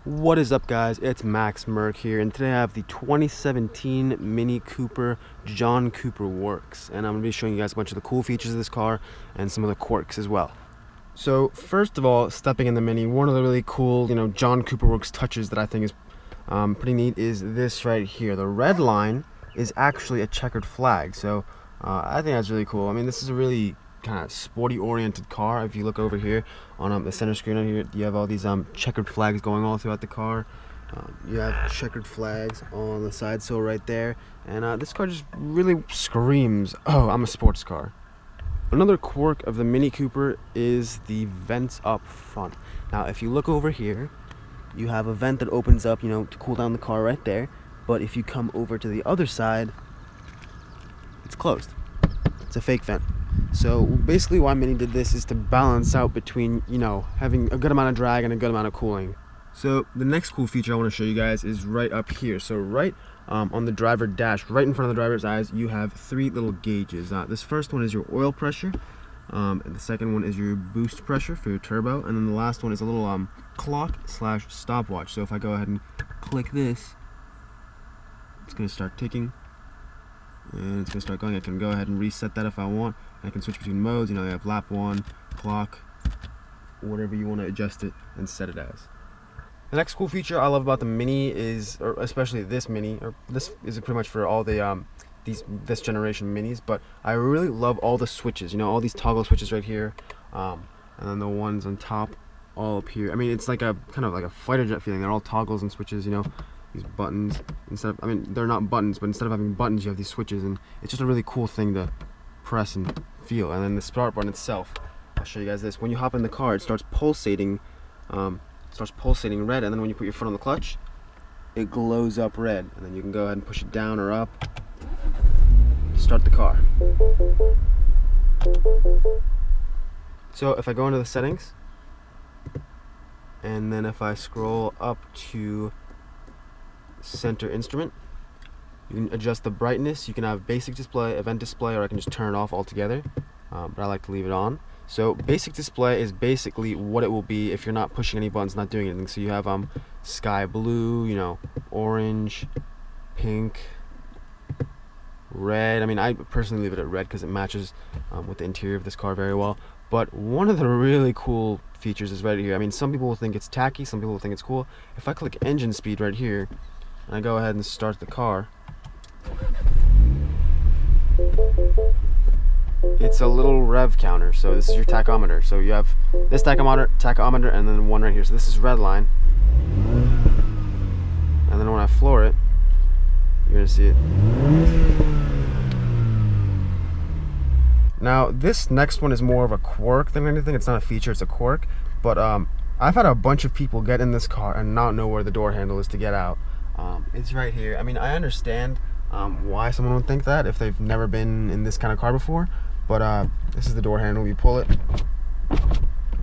What is up, guys? It's Max Merck here, and today I have the 2017 Mini Cooper John Cooper Works, and I'm going to be showing you guys a bunch of the cool features of this car and some of the quirks as well. So first of all, stepping in the Mini, one of the really cool, John Cooper Works touches that I think is pretty neat is this right here. The red line is actually a checkered flag, so I think that's really cool. I mean, this is a really kind of sporty oriented car. If you look over here on the center screen right here, you have all these checkered flags going all throughout the car. You have checkered flags on the side sill right there, and this car just really screams, oh, I'm a sports car. Another quirk of the Mini Cooper is the vents up front. Now if you look over here, you have a vent that opens up, to cool down the car right there, but if you come over to the other side, it's closed. It's a fake vent. So basically why Mini did this is to balance out between, having a good amount of drag and a good amount of cooling. So the next cool feature I want to show you guys is right up here. So right on the driver dash, right in front of the driver's eyes, you have three little gauges. This first one is your oil pressure, and the second one is your boost pressure for your turbo, and then the last one is a little clock/stopwatch. So if I go ahead and click this, it's going to start ticking. And it's going to start going. I can go ahead and reset that if I want. I can switch between modes. You have lap 1, clock, whatever you want to adjust it and set it as. The next cool feature I love about the Mini is, or especially this Mini, or this is pretty much for all the this generation Minis, but I really love all the switches. All these toggle switches right here, and then the ones on top, all up here. I mean, it's like a kind of like a fighter jet feeling. They're all toggles and switches. These buttons, they're not buttons, but instead of having buttons, you have these switches, and it's just a really cool thing to press and feel. And then the start button itself, I'll show you guys this. When you hop in the car, it starts pulsating red, and then when you put your foot on the clutch, it glows up red, and then you can go ahead and push it down or up to start the car. So if I go into the settings, and then if I scroll up to center instrument, you can adjust the brightness. You can have basic display, event display, or I can just turn it off altogether, but I like to leave it on. So basic display is basically what it will be if you're not pushing any buttons, not doing anything. So you have sky blue, orange, pink, red. I personally leave it at red because it matches with the interior of this car very well. But one of the really cool features is right here. Some people will think it's tacky, some people will think it's cool. If I click engine speed right here, and I go ahead and start the car, it's a little rev counter. So this is your tachometer. So you have this tachometer, and then one right here. So this is red line, and then when I floor it, you're gonna see it. Now this next one is more of a quirk than anything. It's not a feature, it's a quirk. But I've had a bunch of people get in this car and not know where the door handle is to get out. It's right here. I understand why someone would think that if they've never been in this kind of car before, but this is the door handle. You pull it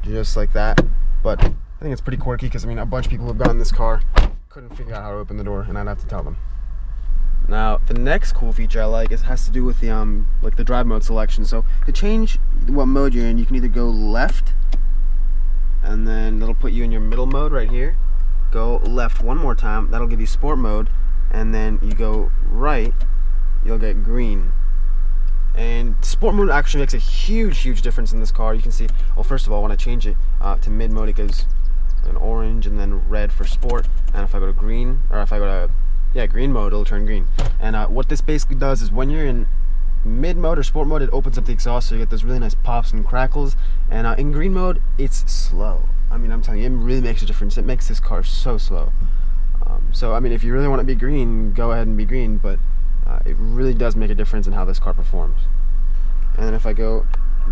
just like that. But I think it's pretty quirky because a bunch of people who have gotten in this car couldn't figure out how to open the door, and I'd have to tell them. Now the next cool feature I like has to do with the like the drive mode selection. So to change what mode you're in, you can either go left, and then that'll put you in your middle mode right here. Go left one more time, that'll give you sport mode, and then you go right, you'll get green. And sport mode actually makes a huge difference in this car. You can see, well, first of all, when I change it to mid mode, it goes an orange and then red for sport, and if I go to green, or if I go to green mode, it'll turn green. And what this basically does is when you're in mid mode or sport mode, it opens up the exhaust, so you get those really nice pops and crackles. And in green mode, it's slow. I'm telling you, it really makes a difference. It makes this car so slow. So if you really want to be green, go ahead and be green, but it really does make a difference in how this car performs. And then if I go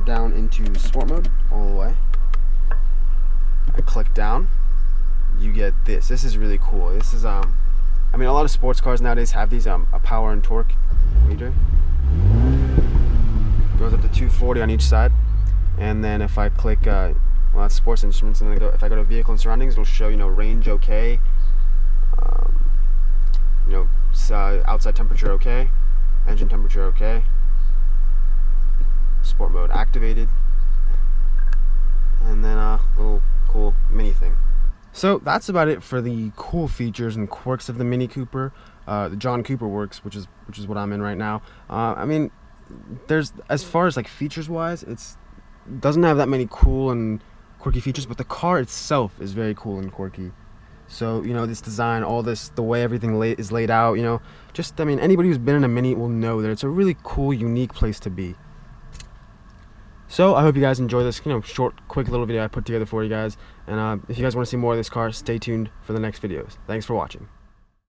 down into sport mode all the way, I click down, you get this. This is really cool. This is a lot of sports cars nowadays have these a power and torque meter. Goes up to 240 on each side. And then if I click that's sports instruments, and then if I go to vehicle and surroundings, it'll show range okay, outside temperature okay, engine temperature okay, sport mode activated, and then a little cool mini thing. So that's about it for the cool features and quirks of the Mini Cooper, the John Cooper Works, which is what I'm in right now. I mean, there's, as far as like features wise, it's doesn't have that many cool and quirky features, but the car itself is very cool and quirky. So, you know, this design, all this, the way everything is laid out, you know, just, I mean, anybody who's been in a Mini will know that it's a really cool, unique place to be. So I hope you guys enjoy this, you know, short, quick little video I put together for you guys. And if you guys want to see more of this car, stay tuned for the next videos. Thanks for watching.